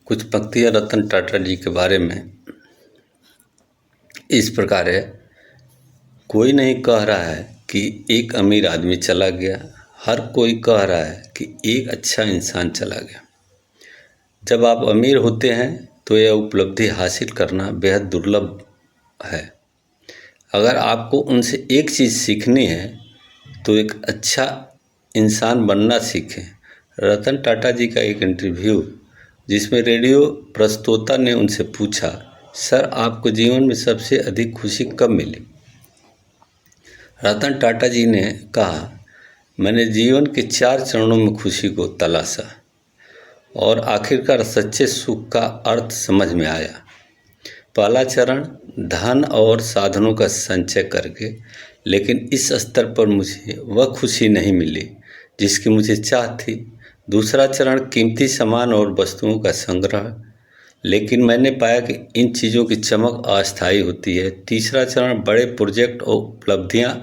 कुछ पंक्तियाँ रतन टाटा जी के बारे में इस प्रकार है। कोई नहीं कह रहा है कि एक अमीर आदमी चला गया, हर कोई कह रहा है कि एक अच्छा इंसान चला गया। जब आप अमीर होते हैं तो यह उपलब्धि हासिल करना बेहद दुर्लभ है। अगर आपको उनसे एक चीज़ सीखनी है तो एक अच्छा इंसान बनना सीखें। रतन टाटा जी का एक इंटरव्यू जिसमें रेडियो प्रस्तोता ने उनसे पूछा, सर आपको जीवन में सबसे अधिक खुशी कब मिली? रतन टाटा जी ने कहा, मैंने जीवन के 4 चरणों में खुशी को तलाशा और आखिरकार सच्चे सुख का अर्थ समझ में आया। पहला चरण धन और साधनों का संचय करके, लेकिन इस स्तर पर मुझे वह खुशी नहीं मिली जिसकी मुझे चाह थी। दूसरा चरण कीमती सामान और वस्तुओं का संग्रह, लेकिन मैंने पाया कि इन चीज़ों की चमक अस्थायी होती है। तीसरा चरण बड़े प्रोजेक्ट और उपलब्धियाँ,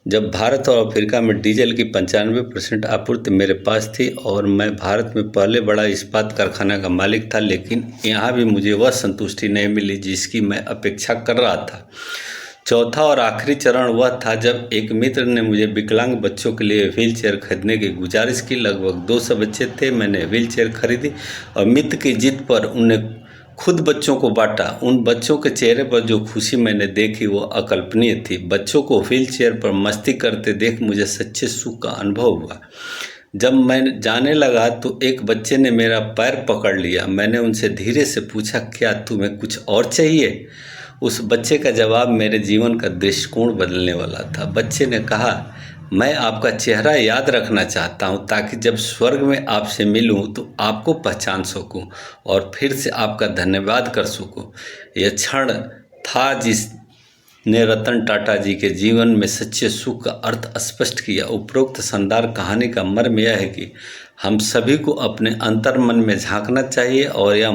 जब भारत और अफ्रीका में डीजल की 95% आपूर्ति मेरे पास थी और मैं भारत में पहले बड़ा इस्पात कारखाना का मालिक था, लेकिन यहाँ भी मुझे वह संतुष्टि नहीं मिली जिसकी मैं अपेक्षा कर रहा था। चौथा और आखिरी चरण वह था जब एक मित्र ने मुझे विकलांग बच्चों के लिए व्हील चेयर खरीदने की गुजारिश की। लगभग 200 बच्चे थे। मैंने व्हील चेयर खरीदी और मित्र की जिद पर उन्हें खुद बच्चों को बांटा। उन बच्चों के चेहरे पर जो खुशी मैंने देखी वो अकल्पनीय थी। बच्चों को व्हील चेयर पर मस्ती करते देख मुझे सच्चे सुख का अनुभव हुआ। जब मैं जाने लगा तो एक बच्चे ने मेरा पैर पकड़ लिया। मैंने उनसे धीरे से पूछा, क्या तुम्हें कुछ और चाहिए? उस बच्चे का जवाब मेरे जीवन का दृष्टिकोण बदलने वाला था। बच्चे ने कहा, मैं आपका चेहरा याद रखना चाहता हूँ ताकि जब स्वर्ग में आपसे मिलूँ तो आपको पहचान सकूँ और फिर से आपका धन्यवाद कर सकूँ। यह क्षण था जिसने रतन टाटा जी के जीवन में सच्चे सुख का अर्थ स्पष्ट किया। उपरोक्त शानदार कहानी का मर्म यह है कि हम सभी को अपने अंतर मन में झांकना चाहिए और यह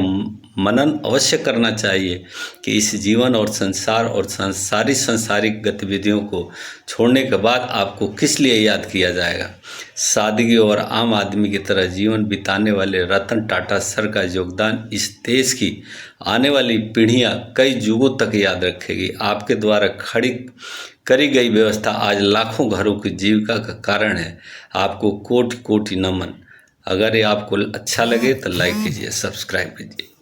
मनन अवश्य करना चाहिए कि इस जीवन और संसार और सारी सांसारिक गतिविधियों को छोड़ने के बाद आपको किस लिए याद किया जाएगा। सादगी और आम आदमी की तरह जीवन बिताने वाले रतन टाटा सर का योगदान इस देश की आने वाली पीढ़ियां कई युगों तक याद रखेगी। आपके द्वारा खड़ी करी गई व्यवस्था आज लाखों घरों की जीविका का कारण है। आपको कोटि कोटि नमन। अगर ये आपको अच्छा लगे तो लाइक कीजिए, सब्सक्राइब कीजिए।